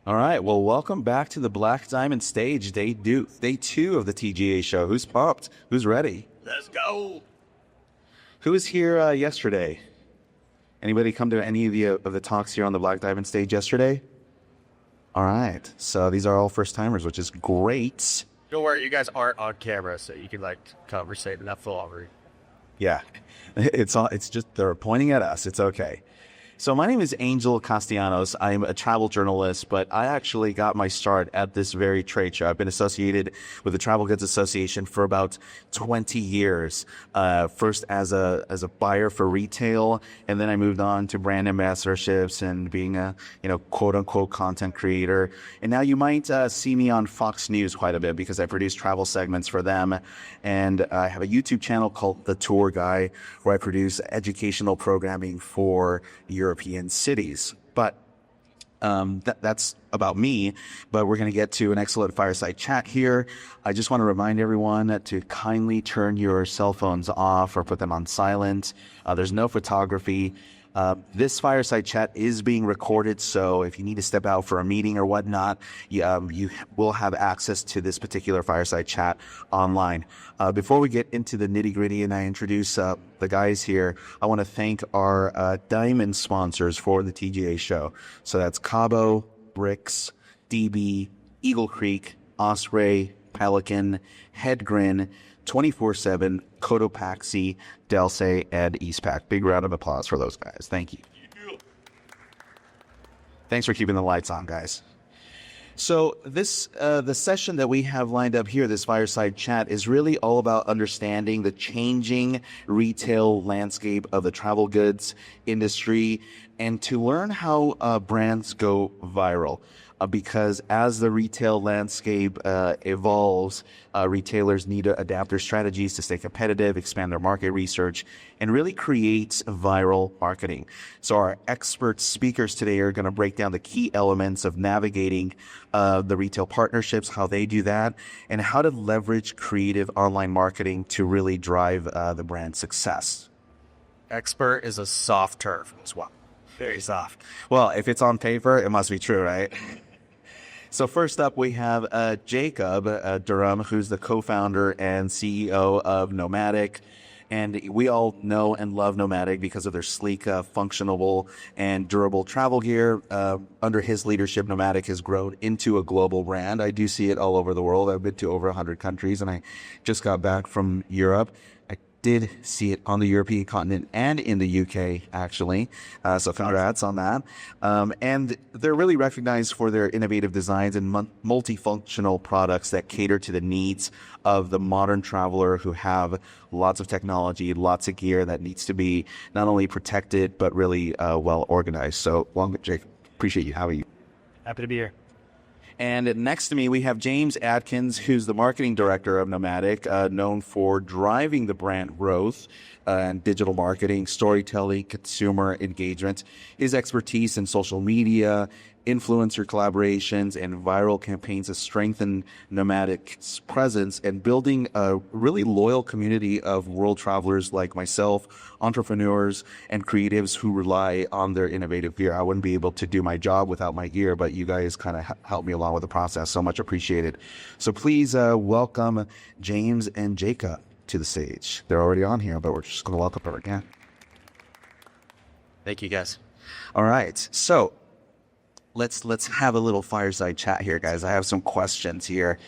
All right. Well, welcome back to the Black Diamond stage, day two of the TGA show. Who's pumped? Who's ready? Let's go. Who was here yesterday? Anybody come to any of the talks here on the Black Diamond stage yesterday? All right. So these are all first timers, which is great. Don't worry, you guys aren't on camera, so you can conversate in that full over. Yeah. It's just they're pointing at us. It's okay. So my name is Angel Castellanos. I'm a travel journalist, but I actually got my start at this very trade show. I've been associated with the Travel Goods Association for about 20 years. First as a buyer for retail, and then I moved on to brand ambassadorships and being a quote unquote content creator. And now you might see me on Fox News quite a bit because I produce travel segments for them, and I have a YouTube channel called The Tour Guy where I produce educational programming for European cities. But that's about me, but we're going to get to an excellent fireside chat here. I just want to remind everyone to kindly turn your cell phones off or put them on silent. There's no photography. This fireside chat is being recorded, so if you need to step out for a meeting or whatnot, you will have access to this particular fireside chat online. Before we get into the nitty-gritty and I introduce the guys here, I want to thank our diamond sponsors for the TGA show. So that's Cabo, Bricks, DB, Eagle Creek, Osprey, Pelican, Headgrin, 24/7, Cotopaxi, Delce, and Eastpak. Big round of applause for those guys. Thank you. Thanks for keeping the lights on, guys. So this the session that we have lined up here, this fireside chat, is really all about understanding the changing retail landscape of the travel goods industry and to learn how brands go viral. Because as the retail landscape evolves, retailers need to adapt their strategies to stay competitive, expand their market research, and really create viral marketing. So our expert speakers today are going to break down the key elements of navigating the retail partnerships, how they do that, and how to leverage creative online marketing to really drive the brand success. Expert is a soft term as well. Very soft. Well, if it's on paper, it must be true, right? So first up, we have Jacob Durham, who's the co-founder and CEO of NOMATIC. And we all know and love NOMATIC because of their sleek, functional, and durable travel gear. Under his leadership, NOMATIC has grown into a global brand. I do see it all over the world. I've been to over 100 countries, and I just got back from Europe. Did see it on the European continent and in the UK, actually. So congrats on that. And they're really recognized for their innovative designs and multifunctional products that cater to the needs of the modern traveler who have lots of technology, lots of gear that needs to be not only protected, but really well organized. So, Jake, appreciate you. How are you? Happy to be here. And next to me, we have James Atkins, who's the marketing director of NOMATIC, known for driving the brand growth and digital marketing, storytelling, consumer engagement. His expertise in social media, influencer collaborations, and viral campaigns has strengthened NOMATIC's presence and building a really loyal community of world travelers like myself, entrepreneurs, and creatives who rely on their innovative gear. I wouldn't be able to do my job without my gear, but you guys kind of helped me along with the process. So much appreciated. So please welcome James and Jacob to the stage. They're already on here, but we're just going to welcome them again. Thank you, guys. All right. So let's have a little fireside chat here, guys. I have some questions here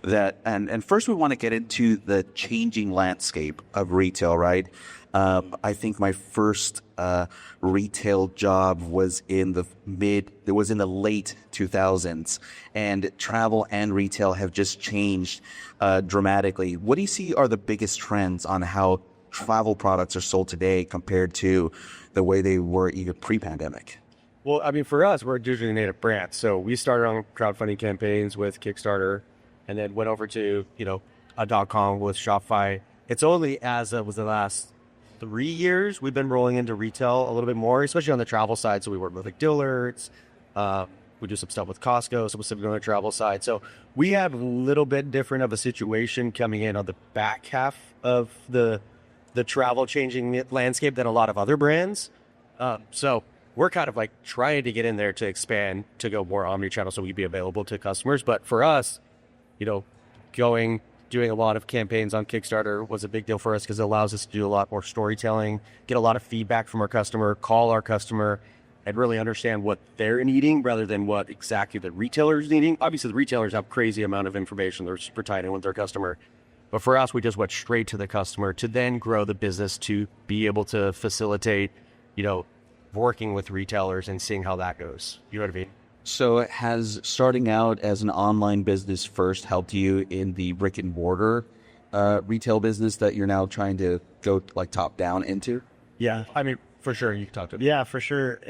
and first we want to get into the changing landscape of retail, right? I think my first retail job was in the late 2000s, and travel and retail have just changed dramatically. What do you see are the biggest trends on how travel products are sold today compared to the way they were even pre-pandemic? Well, I mean, for us, we're a digitally native brand. So we started on crowdfunding campaigns with Kickstarter and then went over to, a .com with Shopify. It's only as it was the last 3 years, we've been rolling into retail a little bit more, especially on the travel side. So we work with like Dillard's. We do some stuff with Costco, specifically on the travel side. So we have a little bit different of a situation coming in on the back half of the travel changing landscape than a lot of other brands. So we're kind of like trying to get in there to expand to go more omni-channel so we'd be available to customers. But for us, doing a lot of campaigns on Kickstarter was a big deal for us because it allows us to do a lot more storytelling, get a lot of feedback from our customer, call our customer, and really understand what they're needing rather than what exactly the retailer's needing. Obviously, the retailers have crazy amount of information. They're super tied in with their customer. But for us, we just went straight to the customer to then grow the business to be able to facilitate, working with retailers and seeing how that goes. You know what I mean? So has starting out as an online business first helped you in the brick and mortar retail business that you're now trying to go like top down into? Yeah. I mean, for sure, you can talk to them. Yeah, for sure.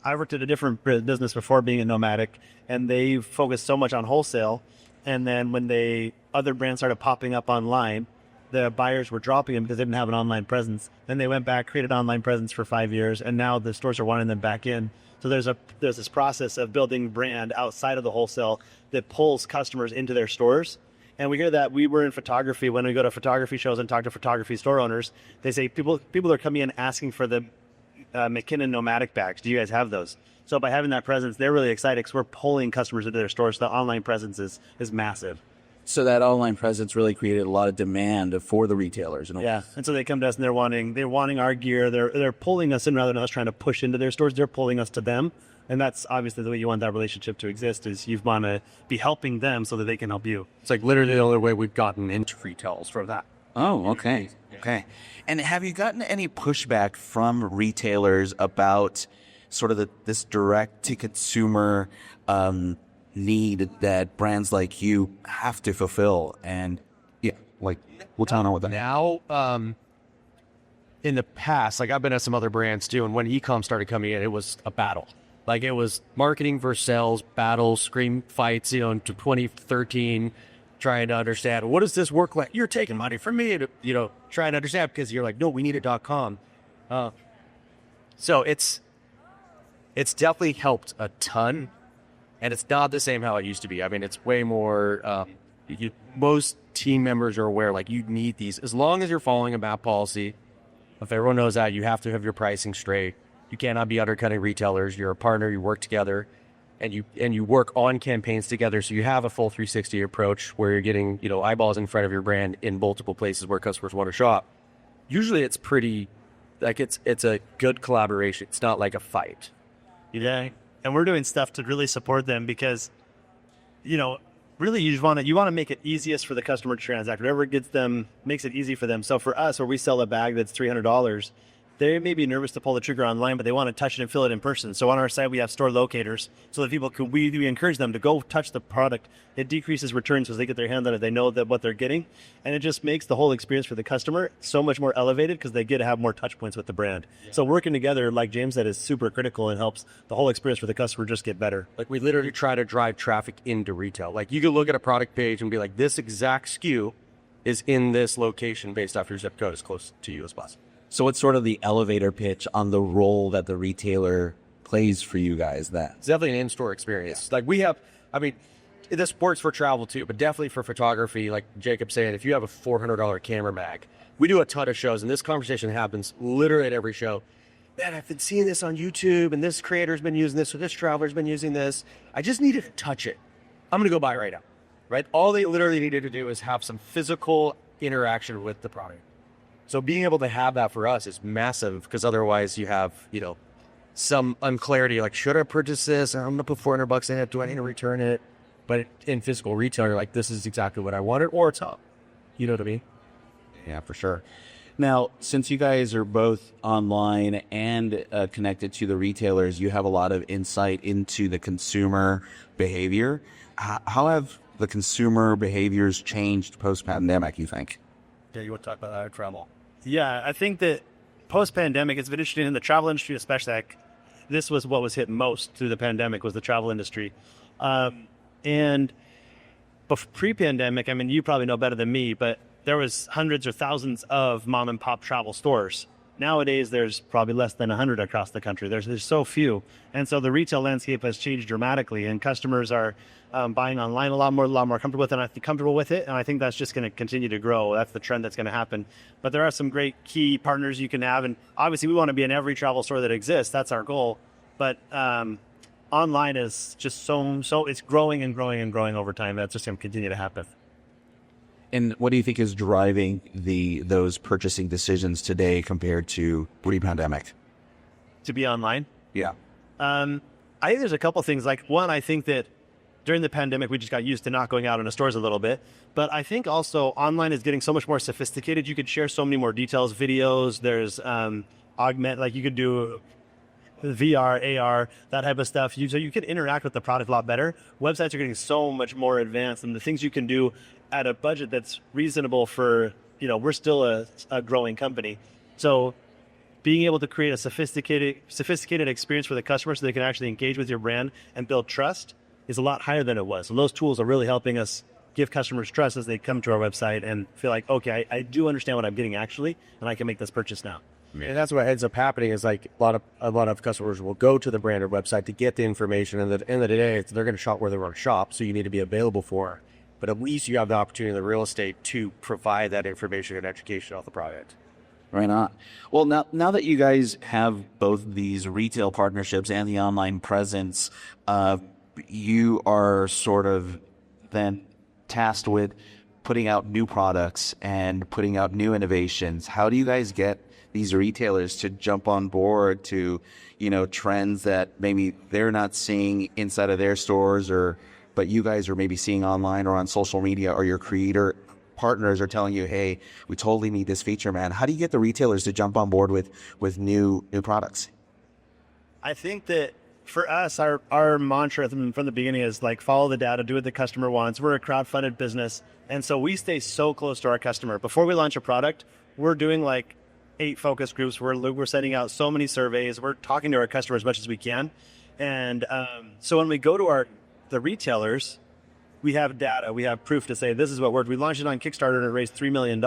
I worked at a different business before being a NOMATIC, and they focused so much on wholesale. And then when other brands started popping up online, the buyers were dropping them because they didn't have an online presence. Then they went back, created online presence for 5 years, and now the stores are wanting them back in. So there's this process of building brand outside of the wholesale that pulls customers into their stores. And we hear that. We were in photography. When we go to photography shows and talk to photography store owners, they say people are coming in asking for the McKinnon NOMATIC bags. Do you guys have those? So by having that presence, they're really excited because we're pulling customers into their stores. The online presence is massive. So that online presence really created a lot of demand for the retailers. Yeah, and so they come to us and they're wanting our gear. They're pulling us in rather than us trying to push into their stores. They're pulling us to them, and that's obviously the way you want that relationship to exist. Is you want to be helping them so that they can help you. It's like literally the only way we've gotten into retails from that. Oh, okay. Okay. And have you gotten any pushback from retailers about sort of this direct to consumer need that brands like you have to fulfill? And we'll tell them what that. Now, in the past, like I've been at some other brands too, and when e-com started coming in, it was a battle. Like it was marketing versus sales, battles, scream fights, in 2013, trying to understand, what does this work like? You're taking money from me to, trying to understand because you're like, no, we need a .com. So it's definitely helped a ton. And it's not the same how it used to be. I mean, it's way more, most team members are aware, like you need these. As long as you're following a MAP policy, if everyone knows that, you have to have your pricing straight. You cannot be undercutting retailers. You're a partner, you work together, and you work on campaigns together. So you have a full 360 approach where you're getting, eyeballs in front of your brand in multiple places where customers want to shop. Usually it's pretty, like it's a good collaboration. It's not like a fight. Yeah. And we're doing stuff to really support them because, really you want to make it easiest for the customer to transact. Whatever makes it easy for them. So for us, where we sell a bag that's $300, they may be nervous to pull the trigger online, but they want to touch it and feel it in person. So on our site, we have store locators so that people we encourage them to go touch the product. It decreases returns because they get their hand on it. They know that what they're getting. And it just makes the whole experience for the customer so much more elevated because they get to have more touch points with the brand. Yeah. So working together, like James said, is super critical and helps the whole experience for the customer just get better. Like we literally try to drive traffic into retail. Like you can look at a product page and be like, this exact SKU is in this location based off your zip code as close to you as possible. So what's sort of the elevator pitch on the role that the retailer plays for you guys? It's definitely an in-store experience. Yeah. Like we have, this works for travel too, but definitely for photography, like Jacob saying, if you have a $400 camera bag, we do a ton of shows and this conversation happens literally at every show. Man, I've been seeing this on YouTube and this creator's been using this or this traveler's been using this. I just needed to touch it. I'm going to go buy it right now, right? All they literally needed to do is have some physical interaction with the product. So being able to have that for us is massive because otherwise you have, some unclarity like, should I purchase this? I'm going to put $400 in it. Do I need to return it? But in physical retail, you're like, this is exactly what I wanted or it's up. You know what I mean? Yeah, for sure. Now, since you guys are both online and connected to the retailers, you have a lot of insight into the consumer behavior. How have the consumer behaviors changed post-pandemic, you think? Yeah, you want to talk about that travel? Yeah, I think that post-pandemic, it's been interesting in the travel industry, especially. Like, this was what was hit most through the pandemic was the travel industry. And pre-pandemic, you probably know better than me, but there was hundreds or thousands of mom and pop travel stores. Nowadays, there's probably less than 100 across the country. There's so few. And so the retail landscape has changed dramatically, and customers are buying online a lot more comfortable with it. And I think that's just going to continue to grow. That's the trend that's going to happen. But there are some great key partners you can have. And obviously, we want to be in every travel store that exists. That's our goal. But online is just so it's growing and growing and growing over time. That's just going to continue to happen. And what do you think is driving those purchasing decisions today compared to pre-pandemic? To be online? Yeah. I think there's a couple things. Like, one, I think that during the pandemic, we just got used to not going out in the stores a little bit. But I think also online is getting so much more sophisticated. You could share so many more details, videos. There's like you could do VR, AR, that type of stuff. So you can interact with the product a lot better. Websites are getting so much more advanced, and the things you can do at a budget that's reasonable for, we're still a growing company. So being able to create a sophisticated experience for the customer so they can actually engage with your brand and build trust is a lot higher than it was. And those tools are really helping us give customers trust as they come to our website and feel like, okay, I do understand what I'm getting actually, and I can make this purchase now. And that's what ends up happening is like a lot of customers will go to the branded website to get the information, and at the end of the day, they're going to shop where they want to shop, so you need to be available for. But at least you have the opportunity in the real estate to provide that information and education on the product. Right on. Well, now that you guys have both these retail partnerships and the online presence, you are sort of then tasked with putting out new products and putting out new innovations. How do you guys get these retailers to jump on board to, trends that maybe they're not seeing inside of their stores, but you guys are maybe seeing online or on social media, or your creator partners are telling you, hey, we totally need this feature, man. How do you get the retailers to jump on board with new products? I think that for us, our mantra from the beginning is like, follow the data, do what the customer wants. We're a crowd-funded business. And so we stay so close to our customer. Before we launch a product, we're doing like 8 focus groups. We're sending out so many surveys. We're talking to our customer as much as we can. And so when we go to the retailers, we have data, we have proof to say this is what worked. We launched it on Kickstarter and it raised $3 million.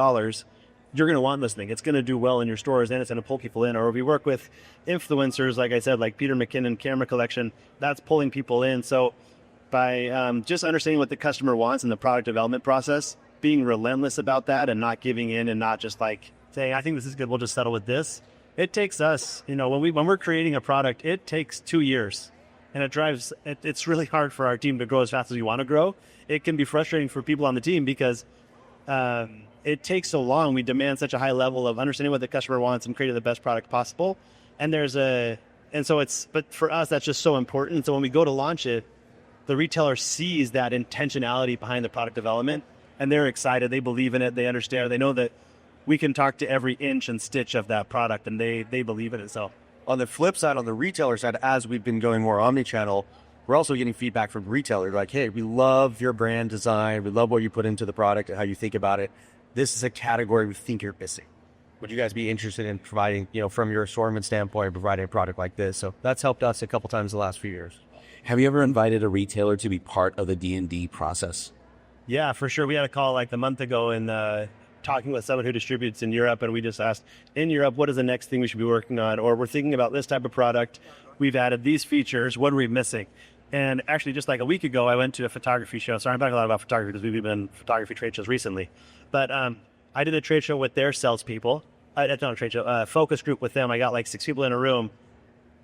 You're going to want this thing. It's going to do well in your stores, and it's going to pull people in. Or we work with influencers, like I said, like Peter McKinnon Camera Collection, that's pulling people in. So by just understanding what the customer wants in the product development process, being relentless about that and not giving in and not just like saying, I think this is good, we'll just settle with this. It takes us, when we're creating a product, it takes 2 years. And it's really hard for our team to grow as fast as we want to grow. It can be frustrating for people on the team because it takes so long. We demand such a high level of understanding what the customer wants and creating the best product possible. But for us, that's just so important. So when we go to launch it, the retailer sees that intentionality behind the product development, and they're excited. They believe in it. They understand. They know that we can talk to every inch and stitch of that product, and they believe in it. So. On the flip side, on the retailer side, as we've been going more omni-channel, we're also getting feedback from retailers like, hey, we love your brand design. We love what you put into the product and how you think about it. This is a category we think you're missing. Would you guys be interested in providing, from your assortment standpoint, providing a product like this? So that's helped us a couple times the last few years. Have you ever invited a retailer to be part of the D&D process? Yeah, for sure. We had a call like a month ago and talking with someone who distributes in Europe, and we just asked, in Europe, what is the next thing we should be working on? Or we're thinking about this type of product. We've added these features. What are we missing? And actually, just like a week ago, I went to a photography show. Sorry, I'm talking a lot about photography because we've been photography trade shows recently. But I did a trade show with their salespeople. Not a trade show, focus group with them. I got like 6 people in a room,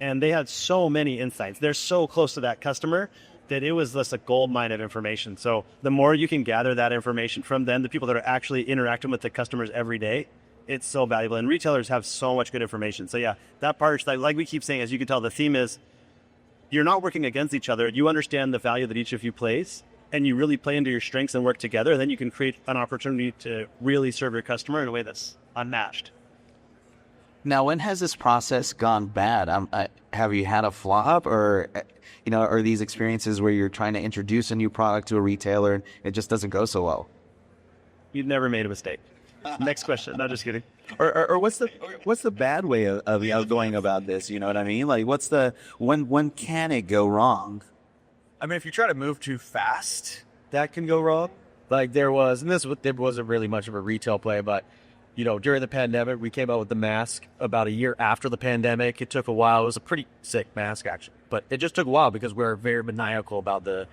and they had so many insights. They're so close to that customer that it was just a gold mine of information. So the more you can gather that information from them, the people that are actually interacting with the customers every day, it's so valuable. And retailers have so much good information. So yeah, that part, like we keep saying, as you can tell, the theme is you're not working against each other. You understand the value that each of you plays, and you really play into your strengths and work together. And then you can create an opportunity to really serve your customer in a way that's unmatched. Now, when has this process gone bad? Have you had a flop, or are these experiences where you're trying to introduce a new product to a retailer and it just doesn't go so well? You've never made a mistake. Next question. No, just kidding. Or what's the bad way of going about this? You know what I mean? Like, when can it go wrong? I mean, if you try to move too fast, that can go wrong. Like there wasn't really much of a retail play, but during the pandemic, we came out with the mask about a year after the pandemic. It took a while. It was a pretty sick mask, actually. But it just took a while because we're very maniacal about the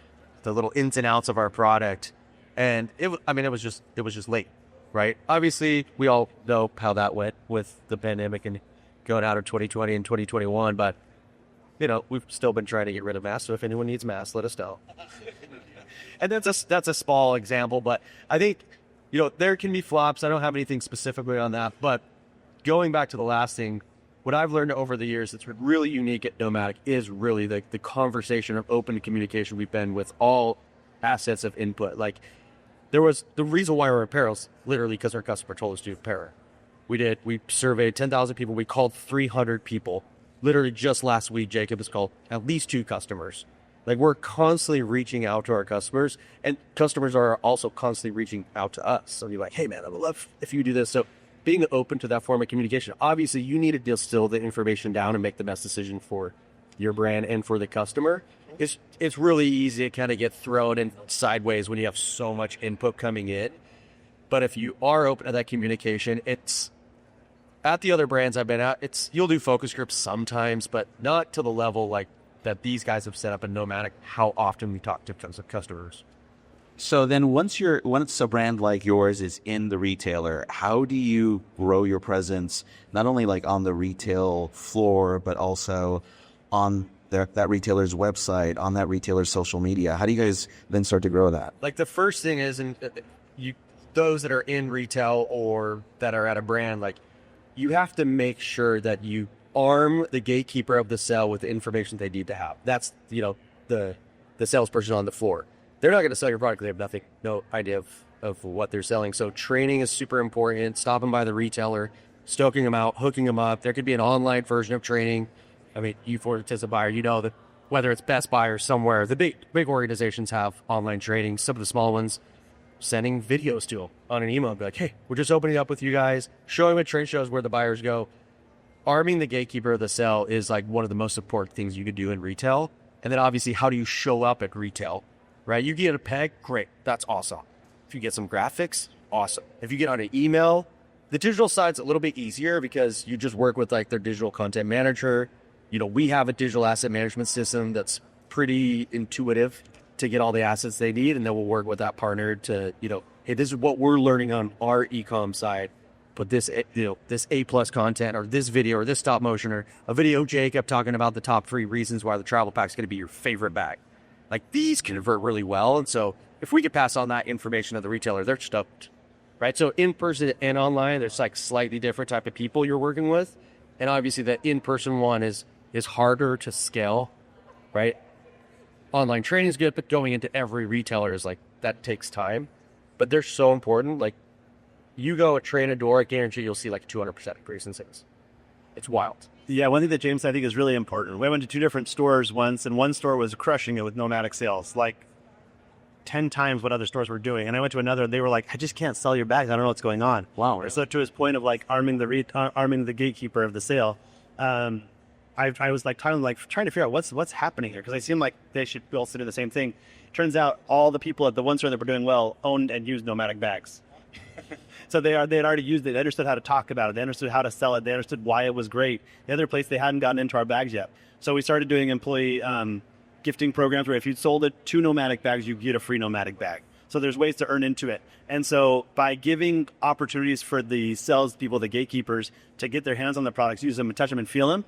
little ins and outs of our product. And it was just late, right? Obviously, we all know how that went with the pandemic and going out of 2020 and 2021. But, we've still been trying to get rid of masks. So if anyone needs masks, let us know. And that's a small example. But I think, there can be flops. I don't have anything specifically on that. But going back to the last thing, what I've learned over the years that's really unique at NOMATIC is really the conversation of open communication we've been with all assets of input. Like, there was the reason why we're apparel is literally because our customer told us to apparel. We surveyed 10,000 people. We called 300 people. Literally just last week, Jacob has called at least 2 customers. Like, we're constantly reaching out to our customers, and customers are also constantly reaching out to us. So you're like, hey man, I would love if you do this. So being open to that form of communication, obviously you need to distill the information down and make the best decision for your brand and for the customer. It's really easy to kind of get thrown in sideways when you have so much input coming in. But if you are open to that communication, it's at the other brands I've been at, you'll do focus groups sometimes, but not to the level like that these guys have set up in NOMATIC, how often we talk to customers. So then once a brand like yours is in the retailer, how do you grow your presence, not only like on the retail floor, but also on that retailer's website, on that retailer's social media? How do you guys then start to grow that? Like, the first thing is, those that are in retail or that are at a brand, like, you have to make sure that you arm the gatekeeper of the sale with the information they need to have. That's, the salesperson on the floor. They're not going to sell your product. They have no idea of what they're selling. So training is super important. Stopping by the retailer, stoking them out, hooking them up. There could be an online version of training. I mean, you for as a buyer, that whether it's Best Buy or somewhere, the big organizations have online training. Some of the small ones, sending videos to them on an email, be like, hey, we're just opening up with you guys, showing them at trade shows where the buyers go. Arming the gatekeeper of the sale is like one of the most important things you could do in retail. And then obviously, how do you show up at retail, right? You get a peg, great, that's awesome. If you get some graphics, awesome. If you get on an email, the digital side's a little bit easier because you just work with like their digital content manager. We have a digital asset management system that's pretty intuitive to get all the assets they need. And then we'll work with that partner to, hey, this is what we're learning on our e-com side. But this, this A+ content or this video or this stop motion or a video Jacob talking about the top 3 reasons why the travel pack is going to be your favorite bag. Like, these convert really well. And so if we could pass on that information to the retailer, they're stoked, right? So in person and online, there's like slightly different type of people you're working with. And obviously that in-person one is harder to scale, right? Online training is good, but going into every retailer is like, that takes time. But they're so important. Like, you go train a door, I guarantee you'll see like a 200% increase in sales. It's wild. Yeah, one thing that James I think is really important. We went to 2 different stores once, and one store was crushing it with NOMATIC sales, like 10 times what other stores were doing. And I went to another, and they were like, I just can't sell your bags. I don't know what's going on. Wow. Really? So to his point of like arming the gatekeeper of the sale, I was like trying to figure out what's happening here, because I seem like they should be also do the same thing. Turns out all the people at the one store that were doing well owned and used NOMATIC bags. So they had already used it. They understood how to talk about it. They understood how to sell it. They understood why it was great. The other place, they hadn't gotten into our bags yet. So we started doing employee gifting programs where if you sold it 2 NOMATIC bags, you get a free NOMATIC bag. So there's ways to earn into it. And so by giving opportunities for the salespeople, the gatekeepers, to get their hands on the products, use them and touch them and feel them,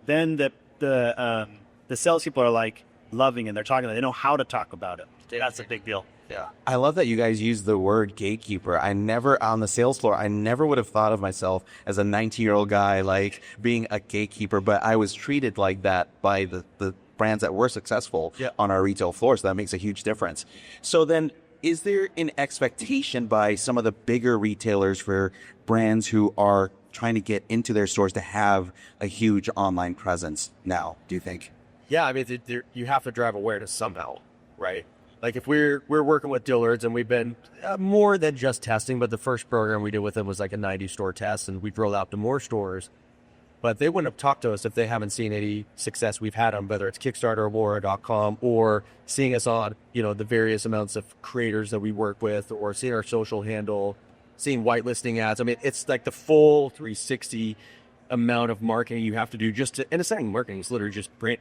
then the salespeople are like loving it. They're talking about it. They know how to talk about it. That's a big deal. Yeah. I love that you guys use the word gatekeeper. On the sales floor, I never would have thought of myself as a 19-year-old guy, like being a gatekeeper, but I was treated like that by the brands that were successful on our retail floor. So that makes a huge difference. So then, is there an expectation by some of the bigger retailers for brands who are trying to get into their stores to have a huge online presence now, do you think? Yeah, I mean, you have to drive awareness somehow, right? Like, if we're working with Dillard's, and we've been more than just testing, but the first program we did with them was like a 90-store test, and we've rolled out to more stores. But they wouldn't have talked to us if they haven't seen any success we've had on, whether it's Kickstarter, Aurora.com, or seeing us on, the various amounts of creators that we work with, or seeing our social handle. seeing whitelisting ads. I mean, it's like the full 360 amount of marketing you have to do just to, and it's not even marketing, it's literally just brand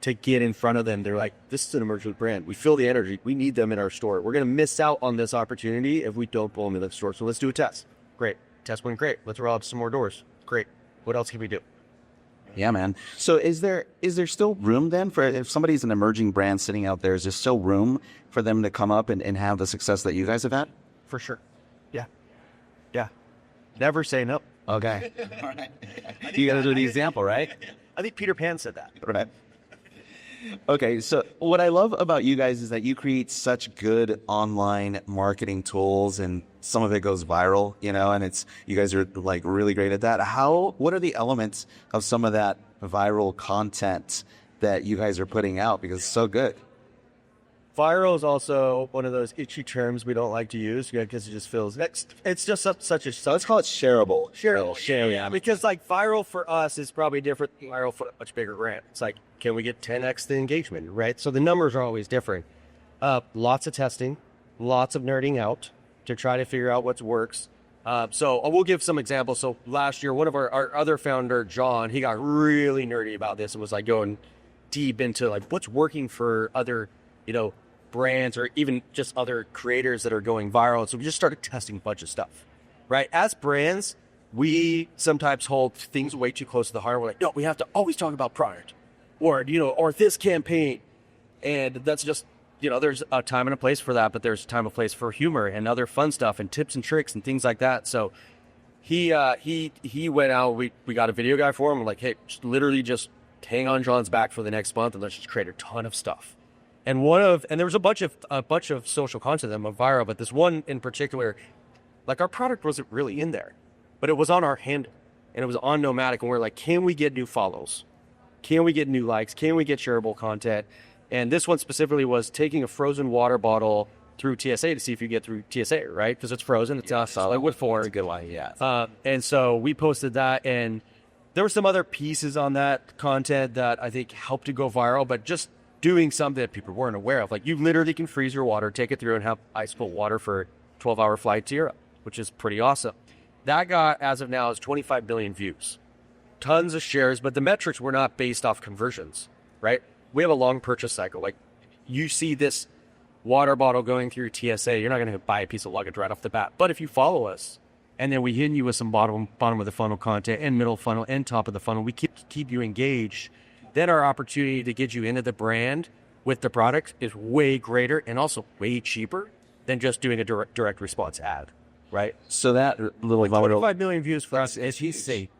to get in front of them. They're like, this is an emerging brand. We feel the energy. We need them in our store. We're going to miss out on this opportunity if we don't pull them in the store. So let's do a test. Great. Test went great. Let's roll out some more doors. Great. What else can we do? Yeah, man. So is there still room then for, if somebody's an emerging brand sitting out there, is there still room for them to come up and have the success that you guys have had? For sure. Yeah. Yeah. Never say no. Okay. All right. You got to do the example, right? I think Peter Pan said that. Right. Okay, so what I love about you guys is that you create such good online marketing tools, and some of it goes viral, and it's, you guys are like really great at that. What are the elements of some of that viral content that you guys are putting out, because it's so good? Viral is also one of those itchy terms we don't like to use because it just feels, it's just such a, So let's call it shareable. Share, yeah. Because like viral for us is probably different than viral for a much bigger brand. It's like, can we get 10x the engagement, right? So the numbers are always different. Lots of testing, lots of nerding out to try to figure out what works. So I will give some examples. So last year, one of our other founder, John, he got really nerdy about this and was like going deep into like what's working for other, brands or even just other creators that are going viral. So we just started testing a bunch of stuff, right? As brands, we sometimes hold things way too close to the heart. We're like, no, we have to always talk about product or this campaign. And that's just, there's a time and a place for that, but there's a time and place for humor and other fun stuff and tips and tricks and things like that. So he went out, we got a video guy for him. We're like, hey, literally just hang on John's back for the next month and let's just create a ton of stuff. And there was a bunch of social content that went viral, but this one in particular, like our product wasn't really in there, but it was on our handle and it was on NOMATIC, and we're like, can we get new follows? Can we get new likes? Can we get shareable content? And this one specifically was taking a frozen water bottle through TSA to see if you get through TSA, right? Because it's frozen, it's not solid with four. That's a good one, yeah. And so we posted that, and there were some other pieces on that content that I think helped to go viral, but just doing something that people weren't aware of. Like you literally can freeze your water, take it through and have ice cold water for a 12-hour flight to Europe, which is pretty awesome. That got, as of now, is 25 million views. Tons of shares, but the metrics were not based off conversions, right? We have a long purchase cycle. Like you see this water bottle going through TSA, you're not going to buy a piece of luggage right off the bat. But if you follow us, and then we hit you with some bottom of the funnel content and middle funnel and top of the funnel, we keep you engaged, then our opportunity to get you into the brand with the product is way greater and also way cheaper than just doing a direct response ad, right? So that little 25 million views for us is easy.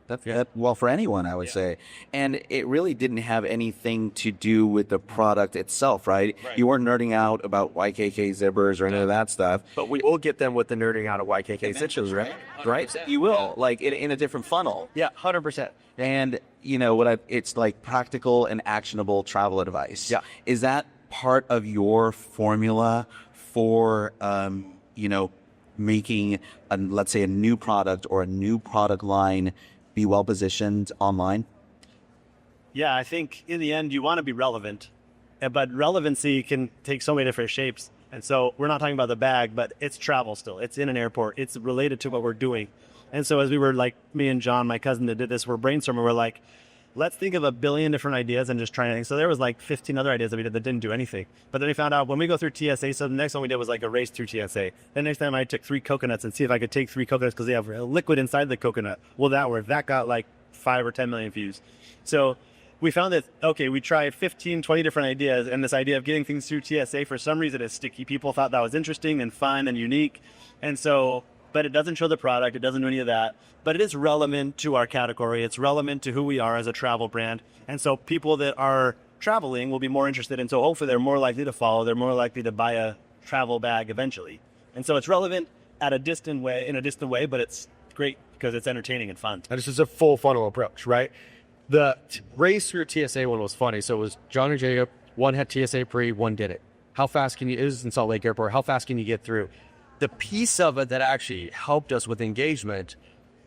Well, for anyone, I would say. And it really didn't have anything to do with the product itself, right? You weren't nerding out about YKK zippers or any of that stuff. But we will get them with the nerding out of YKK zippers, right? Right? You will, like in a different funnel. Yeah, 100%. And it's like practical and actionable travel advice. Yeah. Is that part of your formula for, making, let's say, a new product or a new product line be well positioned online? Yeah, I think in the end you want to be relevant, but relevancy can take so many different shapes. And so we're not talking about the bag, but it's travel still. It's in an airport. It's related to what we're doing. And so as we were like, me and John, my cousin that did this, we're brainstorming. We're like, let's think of a billion different ideas and just try anything. So there was like 15 other ideas that we did that didn't do anything. But then we found out when we go through TSA, so the next one we did was like a race through TSA. The next time I took 3 coconuts and see if I could take 3 coconuts because they have a liquid inside the coconut. Well, that worked. That got like 5 or 10 million views. So we found that, okay, we tried 15, 20 different ideas, and this idea of getting things through TSA, for some reason, is sticky. People thought that was interesting and fun and unique. And so, but it doesn't show the product. It doesn't do any of that. But it is relevant to our category. It's relevant to who we are as a travel brand. And so people that are traveling will be more interested. And so hopefully they're more likely to follow. They're more likely to buy a travel bag eventually. And so it's relevant in a distant way, but it's great because it's entertaining and fun. And this is a full funnel approach, right? The race through TSA one was funny. So it was John and Jacob. One had TSA pre, one did it. How fast can you, it was in Salt Lake Airport, how fast can you get through? The piece of it that actually helped us with engagement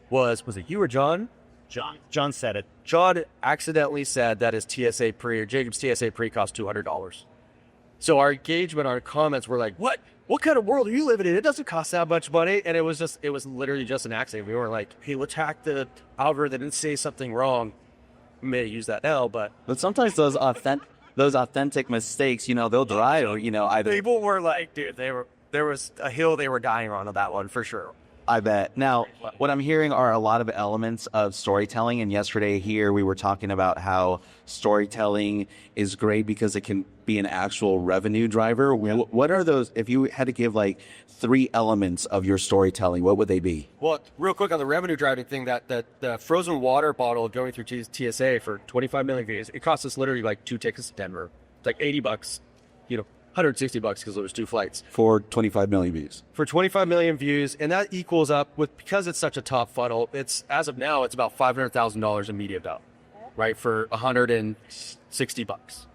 was it you or John? John said it. John accidentally said that his TSA pre or Jacob's TSA pre cost $200. So our engagement, our comments were like, what kind of world are you living in? It doesn't cost that much money. And it was literally just an accident. We weren't like, hey, let's hack the algorithm and say something wrong. We may use that now, but sometimes those authentic mistakes, they'll drive, either. people were like, dude, there was a hill they were dying on that one for sure. I bet. Now, what I'm hearing are a lot of elements of storytelling. And yesterday here, we were talking about how storytelling is great because it can be an actual revenue driver. What are those, if you had to give like 3 elements of your storytelling, what would they be? Well, real quick on the revenue driving thing, that the frozen water bottle going through TSA for 25 million views, it cost us literally like 2 tickets to Denver. It's like $80, $160 because it was 2 flights. For 25 million views. For 25 million views, and that equals up with, because it's such a top funnel, it's, as of now, it's about $500,000 in media value, right? For $160.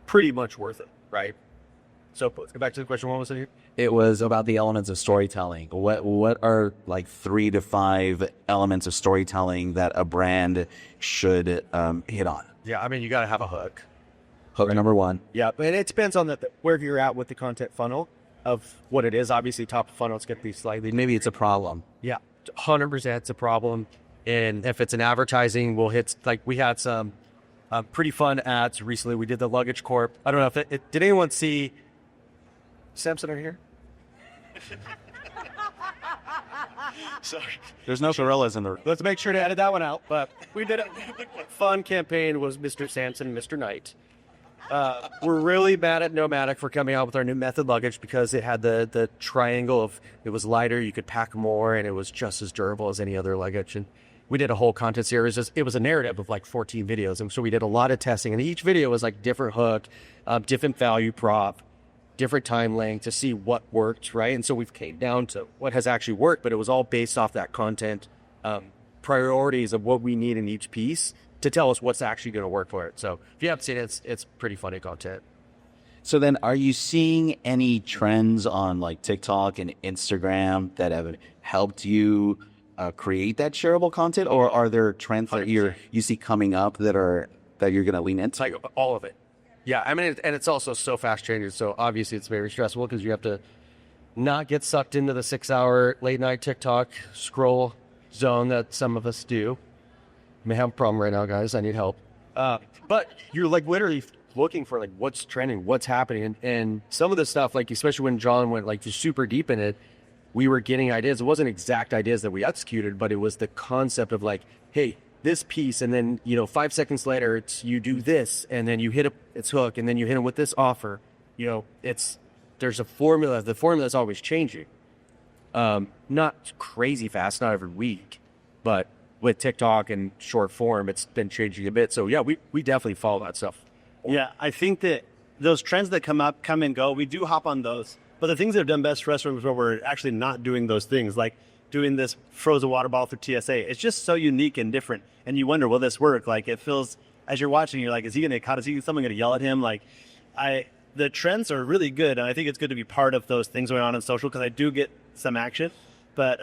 Pretty much worth it, right? So let's go back to the question. What was it here? It was about the elements of storytelling. What are like 3 to 5 elements of storytelling that a brand should hit on? Yeah, I mean, you got to have a hook. Hook number 1. Yeah, but it depends on where you're at with the content funnel of what it is. Obviously, top of funnel, it's going to be slightly. Maybe it's a problem. Yeah, 100% it's a problem. And if it's an advertising, we'll hit, like we had some pretty fun ads recently. We did the Luggage Corp. I don't know if did anyone see Samson are here? Sorry. There's no gorillas in the... Let's make sure to edit that one out. But we did a fun campaign was Mr. Samson and Mr. Knight. We're really mad at NOMATIC for coming out with our new method luggage because it had the triangle of, it was lighter, you could pack more, and it was just as durable as any other luggage. And we did a whole content series. It was a narrative of like 14 videos. And so we did a lot of testing, and each video was like different hook, different value prop, different time length to see what worked, right? And so we've came down to what has actually worked, but it was all based off that content priorities of what we need in each piece to tell us what's actually going to work for it. So if you haven't seen it, it's pretty funny content. So then are you seeing any trends on like TikTok and Instagram that have helped you create that shareable content? Or are there trends that you see coming up that you're going to lean into? Like all of it. Yeah, I mean, and it's also so fast changing. So obviously it's very stressful because you have to not get sucked into the 6-hour late night TikTok scroll zone that some of us do. May have a problem right now, guys. I need help. But you're like literally looking for like what's trending, what's happening, and some of the stuff, like especially when John went like just super deep in it, we were getting ideas. It wasn't exact ideas that we executed, but it was the concept of like, hey, this piece, and then 5 seconds later, it's you do this, and then you hit its hook, and then you hit him with this offer. There's a formula. The formula is always changing. Not crazy fast, not every week, but with TikTok and short form, it's been changing a bit. So yeah, we definitely follow that stuff. Yeah, I think that those trends that come and go, we do hop on those. But the things that have done best for us where we're actually not doing those things, like doing this frozen water bottle through TSA. It's just so unique and different. And you wonder, will this work? Like it feels, as you're watching, you're like, is he going to get caught? Is someone going to yell at him? Like the trends are really good. And I think it's good to be part of those things going on in social because I do get some action. But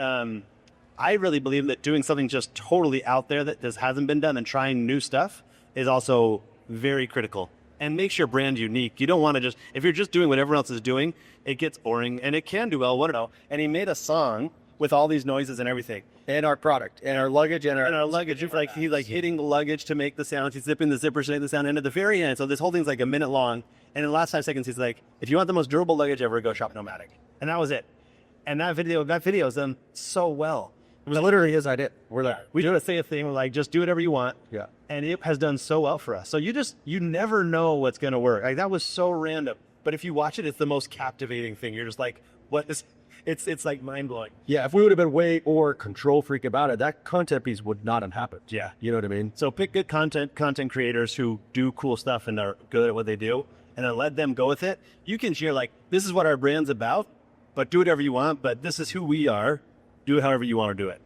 I really believe that doing something just totally out there that just hasn't been done and trying new stuff is also very critical and makes your brand unique. You don't want to just, if you're just doing what everyone else is doing, it gets boring and it can do well. What know. And he made a song with all these noises and everything. And our product, and our luggage, and our luggage. Like he's like hitting the luggage to make the sound. He's zipping the zippers to make the sound. And at the very end, so this whole thing's like a minute long. And in the last 5 seconds, he's like, if you want the most durable luggage ever, go shop NOMATIC. And that was it. And that video's done so well. It was literally his idea. We're like, we do say a thing, we're like, just do whatever you want. Yeah. And it has done so well for us. So you never know what's going to work. Like that was so random. But if you watch it, it's the most captivating thing. You're just like, what is, it's like mind blowing. Yeah. If we would have been way more control freak about it, that content piece would not have happened. Yeah. You know what I mean? So pick good content creators who do cool stuff and are good at what they do, and then let them go with it. You can share like, this is what our brand's about, but do whatever you want. But this is who we are. Do it however you want to do it.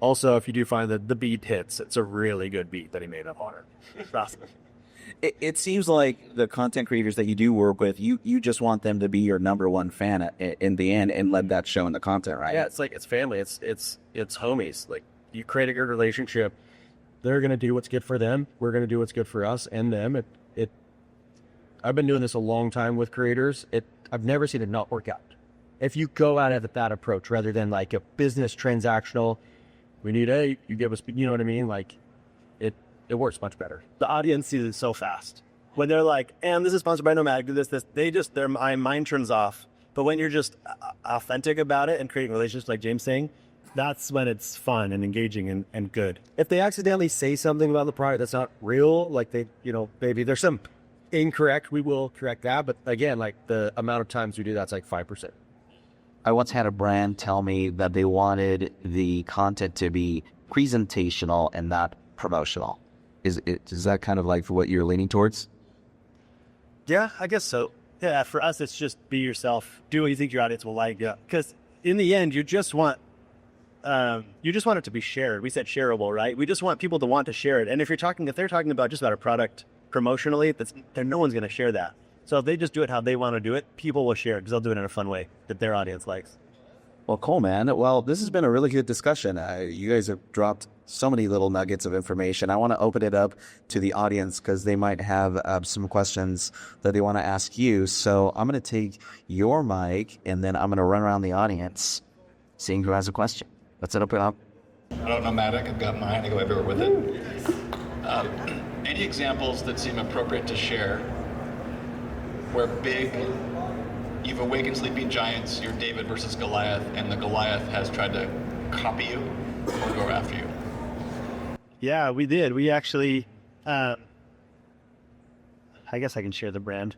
Also, if you do find that the beat hits, it's a really good beat that he made up on it. It seems like the content creators that you do work with, you just want them to be your number one fan in the end and let that show in the content, right? Yeah, it's like it's family. It's homies. Like you create a good relationship. They're gonna do what's good for them. We're gonna do what's good for us and them. I've been doing this a long time with creators. I've never seen it not work out. If you go at it with that approach rather than like a business transactional, we need you give us, you know what I mean? Like it works much better. The audience sees it so fast. When they're like, and this is sponsored by Nomatic, do this, their mind turns off. But when you're just authentic about it and creating relationships like James saying, that's when it's fun and engaging and good. If they accidentally say something about the product that's not real, like maybe there's some incorrect, we will correct that. But again, like the amount of times we do that's like 5%. I once had a brand tell me that they wanted the content to be presentational and not promotional. Is that kind of like what you're leaning towards? Yeah, I guess so. Yeah, for us, it's just be yourself. Do what you think your audience will like. Yeah, because in the end, you just want it to be shared. We said shareable, right? We just want people to want to share it. And if they're talking about just about a product promotionally, no one's going to share that. So if they just do it how they want to do it, people will share it because they'll do it in a fun way that their audience likes. Well, cool, man. Well, this has been a really good discussion. You guys have dropped so many little nuggets of information. I want to open it up to the audience because they might have some questions that they want to ask you. So I'm going to take your mic and then I'm going to run around the audience, seeing who has a question. Let's open up. I don't know NOMATIC. I've got mine. I go everywhere with it. Any examples that seem appropriate to share where you've awakened sleeping giants, you're David versus Goliath, and the Goliath has tried to copy you or go after you? Yeah, we did. We actually, I guess I can share the brand.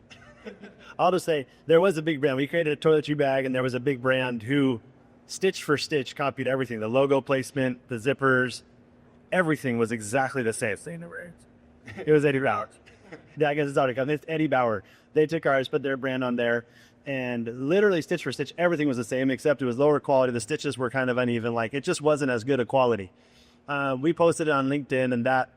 I'll just say there was a big brand. We created a toiletry bag, and there was a big brand who stitch for stitch copied everything. The logo placement, the zippers, everything was exactly the same. It was Eddie Bauer. Yeah, I guess it's already come. It's Eddie Bauer. They took ours, put their brand on there, and literally stitch for stitch, everything was the same, except it was lower quality. The stitches were kind of uneven. Like, it just wasn't as good a quality. We posted it on LinkedIn, and that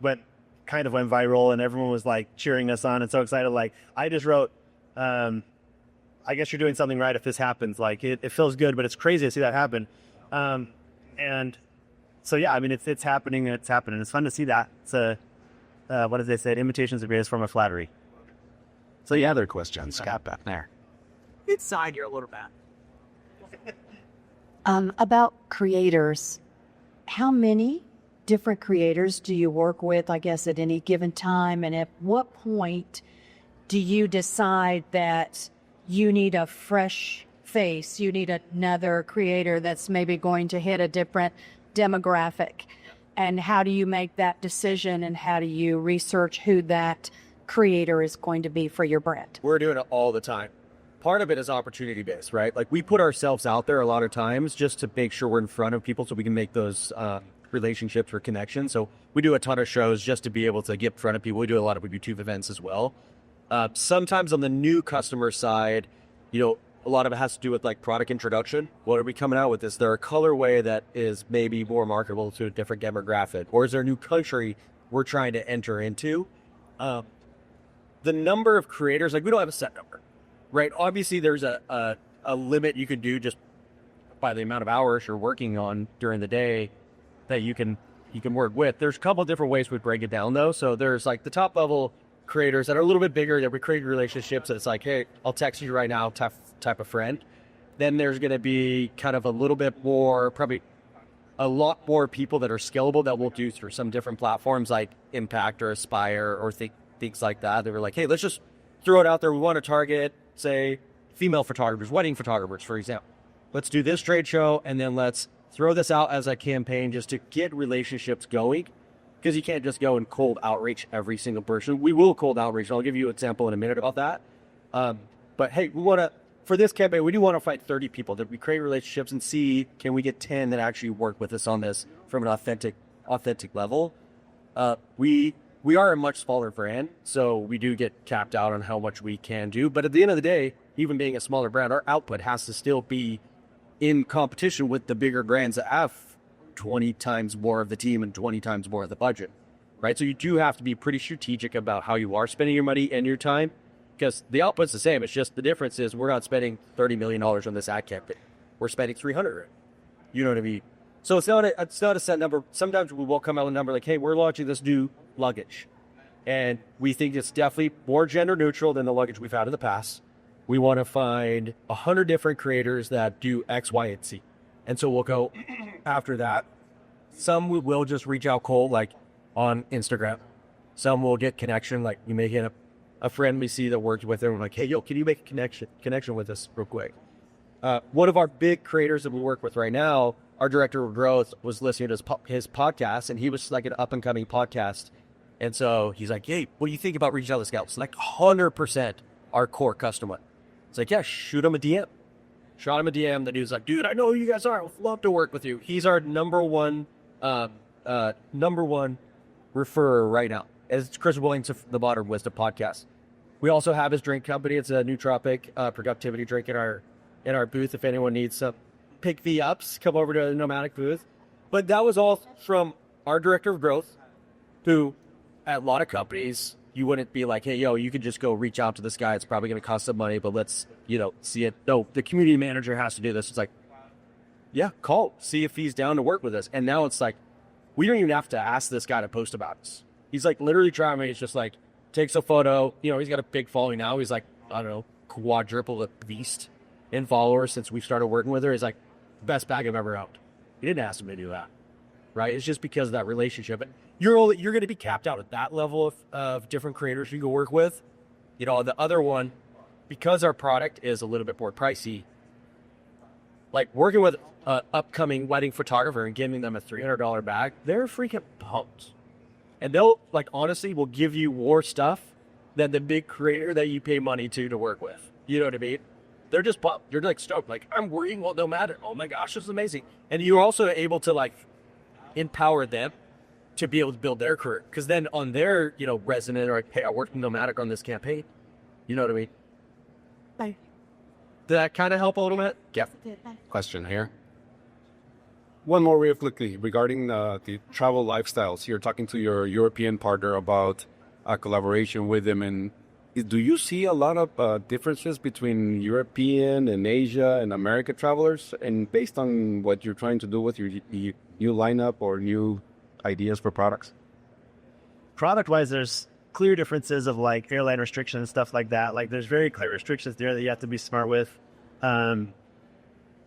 went viral, and everyone was like cheering us on and so excited. Like, I just wrote, I guess you're doing something right if this happens. Like, it feels good, but it's crazy to see that happen. And so, yeah, I mean, it's happening. It's happening. It's fun to see that. It's what did they say? Imitation is the greatest form of flattery. So yeah, other questions. Got back there. Inside you're a little bit. About creators, how many different creators do you work with, I guess, at any given time? And at what point do you decide that you need a fresh face, you need another creator that's maybe going to hit a different demographic? And how do you make that decision, and how do you research who that creator is going to be for your brand? We're doing it all the time. Part of it is opportunity based, right? Like, we put ourselves out there a lot of times just to make sure we're in front of people so we can make those relationships or connections. So we do a ton of shows just to be able to get in front of people. We do a lot of YouTube events as well. Sometimes on the new customer side, a lot of it has to do with like product introduction. What are we coming out with? Is there a colorway that is maybe more marketable to a different demographic? Or is there a new country we're trying to enter into? The number of creators, like, we don't have a set number, right? Obviously there's a limit you could do just by the amount of hours you're working on during the day that you can work with. There's a couple of different ways we break it down though. So there's like the top level creators that are a little bit bigger, that we create relationships. It's like, hey, I'll text you right now type of friend. Then there's going to be kind of a little bit more, probably a lot more people that are scalable that we'll do through some different platforms like Impact or Aspire or things like that. They were like, hey, let's just throw it out there. We want to target, say, female photographers, wedding photographers, for example. Let's do this trade show, and then let's throw this out as a campaign just to get relationships going, because you can't just go and cold outreach every single person. We will cold outreach. I'll give you an example in a minute about that. But hey, for this campaign, we do want to find 30 people that we create relationships and see, can we get 10 that actually work with us on this from an authentic level? We are a much smaller brand, so we do get capped out on how much we can do. But at the end of the day, even being a smaller brand, our output has to still be in competition with the bigger brands that have 20 times more of the team and 20 times more of the budget, right? So you do have to be pretty strategic about how you are spending your money and your time, because the output's the same. It's just the difference is we're not spending $30 million on this ad campaign. We're spending $300. You know what I mean? So it's not a set number. Sometimes we will come out with a number like, hey, we're launching this new luggage. And we think it's definitely more gender neutral than the luggage we've had in the past. We want to find 100 different creators that do X, Y, and Z. And so we'll go after that. Some we will just reach out cold, like on Instagram. Some will get connection, like you may get a friend we see that works with them. We're like, hey, yo, can you make a connection with us real quick? One of our big creators that we work with right now, our director of growth, was listening to his podcast, and he was like an up and coming podcast. And so he's like, hey, what do you think about reaching out to scouts? Like 100% our core customer. It's like, yeah, shoot him a DM. Shot him a DM. The dude's like, dude, I know who you guys are. I'd love to work with you. He's our number one referrer right now. It's Chris Williams of the Modern Wisdom podcast. We also have his drink company. It's a nootropic productivity drink in our booth. If anyone needs some pick V ups, come over to the NOMATIC booth. But that was all from our director of growth, who at a lot of companies, you wouldn't be like, hey, yo, you could just go reach out to this guy. It's probably going to cost some money, but let's, see it. No, the community manager has to do this. It's like, yeah, call, see if he's down to work with us. And now it's like, we don't even have to ask this guy to post about us. He's like literally trying to, he's just like, takes a photo. He's got a big following now. He's like, I don't know, quadruple at least in followers since we started working with her. He's like, best bag I've ever owned. He didn't ask him to do that, right? It's just because of that relationship. You're going to be capped out at that level of different creators you can work with. The other one, because our product is a little bit more pricey, like working with an upcoming wedding photographer and giving them a $300 bag, they're freaking pumped. And they'll, like, honestly, will give you more stuff than the big creator that you pay money to work with. You know what I mean? They're just pumped. You're like stoked. Like, I'm working well, no matter. Oh my gosh, this is amazing. And you're also able to like empower them to be able to build their career. Because then on their, resident, or like, hey, I worked in NOMATIC on this campaign. You know what I mean? Bye. Did that kind of help a little bit? Yeah. Question here. One more real quickly regarding the travel lifestyles. You're talking to your European partner about a collaboration with them. And do you see a lot of differences between European and Asia and America travelers? And based on what you're trying to do with your new lineup or new ideas for products? Product-wise, there's clear differences of like airline restrictions and stuff like that. Like there's very clear restrictions there that you have to be smart with.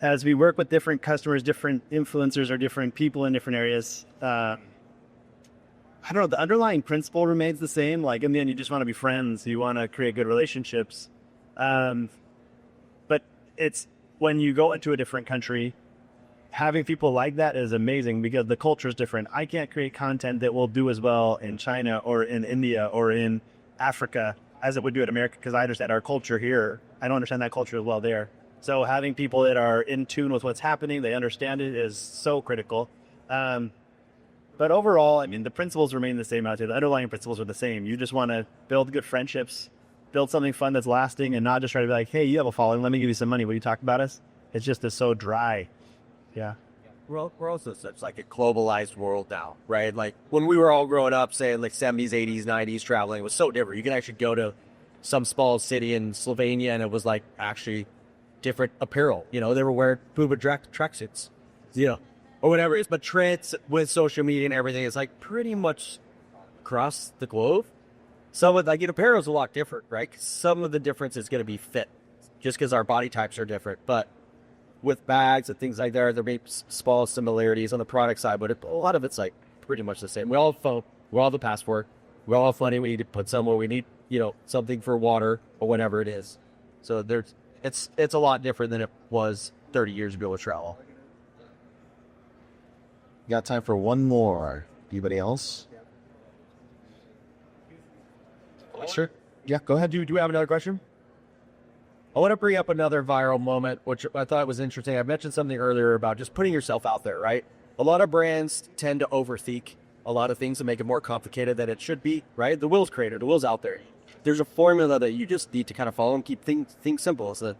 As we work with different customers, different influencers, or different people in different areas, I don't know, the underlying principle remains the same. Like in the end, you just want to be friends. You want to create good relationships. But it's when you go into a different country, having people like that is amazing because the culture is different. I can't create content that will do as well in China or in India or in Africa as it would do in America because I understand our culture here. I don't understand that culture as well there. So having people that are in tune with what's happening, they understand it, is so critical. But overall, the principles remain the same out there. The underlying principles are the same. You just want to build good friendships, build something fun that's lasting, and not just try to be like, hey, you have a following, let me give you some money. Will you talk about us? It's just so dry. Yeah. We're also such like a globalized world now, right? Like when we were all growing up, saying like 70s, 80s, 90s, traveling was so different. You can actually go to some small city in Slovenia and it was like actually different apparel. They were wearing Booba tracksuits, or whatever it is. But trends with social media and everything is like pretty much across the globe. Some of like apparel is a lot different, right? 'Cause some of the difference is going to be fit, just because our body types are different. But with bags and things like that, there may be small similarities on the product side, but a lot of it's like pretty much the same. We all have phone, we all have the passport, we all have money. We need to put somewhere. We need something for water or whatever it is. So it's a lot different than it was 30 years ago with travel. Got time for one more. Anybody else? Sure. Yeah, go ahead. Do we have another question? I want to bring up another viral moment, which I thought was interesting. I mentioned something earlier about just putting yourself out there, right? A lot of brands tend to overthink a lot of things and make it more complicated than it should be, right? The will's created, the will's out there. There's a formula that you just need to kind of follow and keep things simple. So,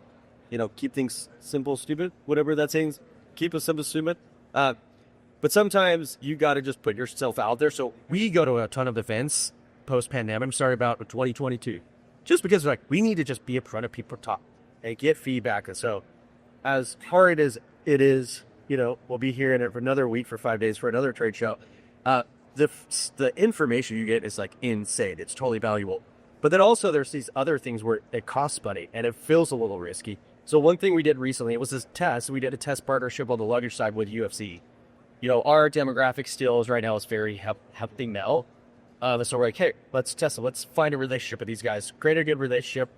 keep things simple, stupid, whatever that saying. Keep it simple, stupid. But sometimes you got to just put yourself out there. So we go to a ton of events post-pandemic. I'm sorry about 2022. Just because we need to just be in front of people, talk and get feedback. And so as hard as it is, we'll be here in it for another week, for 5 days, for another trade show. the information you get is like insane. It's totally valuable. But then also there's these other things where it costs money and it feels a little risky. So one thing we did recently, it was this test. We did a test partnership on the luggage side with UFC. You know, our demographic still is right now is very healthy male. So we're like, hey, let's test it. Let's find a relationship with these guys. Create a good relationship.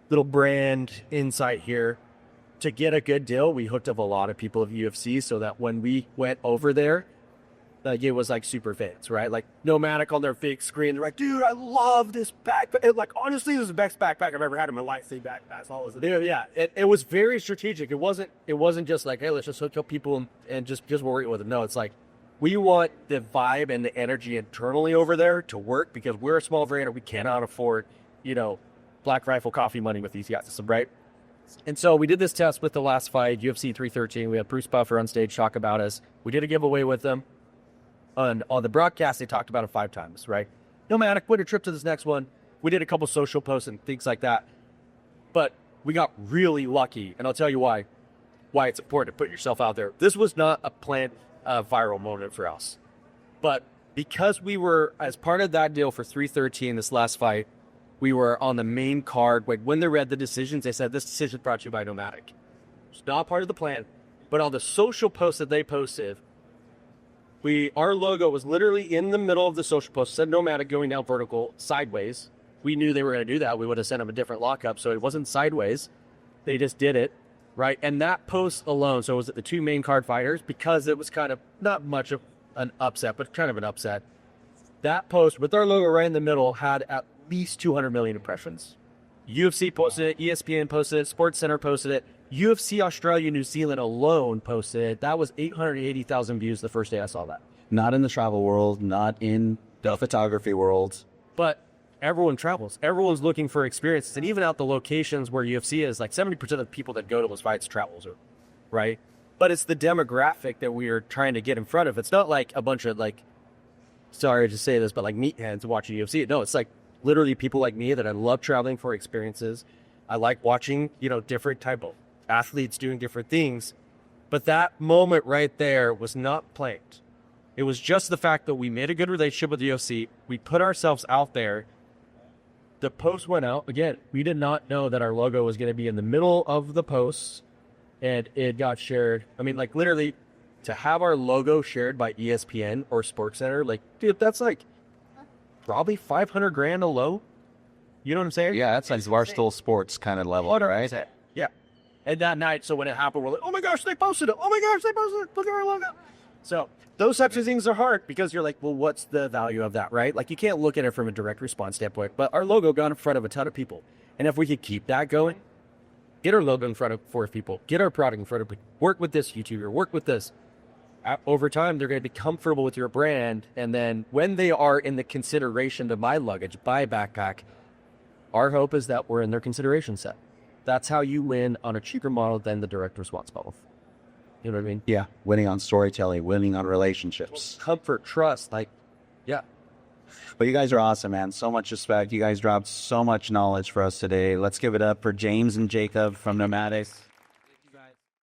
Little brand insight here. To get a good deal, we hooked up a lot of people of UFC so that when we went over there, like it was like super fans, right? Like NOMATIC on their big screen. They're like, dude, I love this backpack. Like, honestly, this is the best backpack I've ever had in my life. See, backpacks, all this. Yeah, it was very strategic. It wasn't just like, hey, let's just hook up people and just work with them. No, it's like, we want the vibe and the energy internally over there to work because we're a small brand and we cannot afford, you know, Black Rifle coffee money with these guys, right? And so we did this test with the last fight, UFC 313. We had Bruce Buffer on stage talk about us. We did a giveaway with them. On the broadcast, they talked about it 5 times, right? NOMATIC, win a trip to this next one. We did a couple social posts and things like that. But we got really lucky, and I'll tell you why it's important to put yourself out there. This was not a planned viral moment for us. But because we were, as part of that deal for 313, this last fight, we were on the main card. When they read the decisions, they said, this decision brought to you by NOMATIC. It's not part of the plan. But on the social post that they posted, our logo was literally in the middle of the social post. It said NOMATIC going down vertical, sideways. We knew they were going to do that. We would have sent them a different lockup. So it wasn't sideways. They just did it, right? And that post alone, so it was the 2 main card fighters, because it was kind of not much of an upset, but kind of an upset. That post with our logo right in the middle had at least 200 million impressions. UFC posted it, ESPN posted it, SportsCenter posted it, UFC Australia, New Zealand alone posted it. That was 880,000 views the first day I saw that. Not in the travel world, not in the photography world. But everyone travels. Everyone's looking for experiences. And even out the locations where UFC is, like 70% of the people that go to those fights travels, right? But it's the demographic that we are trying to get in front of. It's not like a bunch of like, sorry to say this, but like meatheads watching UFC. No, it's like literally people like me that I love traveling for experiences. I like watching, you know, different type of athletes doing different things. But that moment right there was not planned. It was just the fact that we made a good relationship with the UFC. We put ourselves out there. The post went out. Again, we did not know that our logo was going to be in the middle of the post, and it got shared. I mean, like literally to have our logo shared by ESPN or SportsCenter, like, dude, that's like probably 500 grand a low. You know what I'm saying? Yeah, that's like Barstool Sports kind of level, right? Yeah. And that night, so when it happened, we're like, oh my gosh, they posted it. Oh my gosh, they posted it. Look at our logo. So those types of things are hard because you're like, well, what's the value of that, right? Like you can't look at it from a direct response standpoint, but our logo got in front of a ton of people. And if we could keep that going, get our logo in front of 4 people, get our product in front of people, work with this YouTuber, work with this. Over time, they're going to be comfortable with your brand. And then when they are in the consideration to buy luggage, buy a backpack, our hope is that we're in their consideration set. That's how you win on a cheaper model than the direct response model. You know what I mean? Yeah, winning on storytelling, winning on relationships. Comfort, trust, like, yeah. But you guys are awesome, man. So much respect. You guys dropped so much knowledge for us today. Let's give it up for James and Jacob from NOMATIC.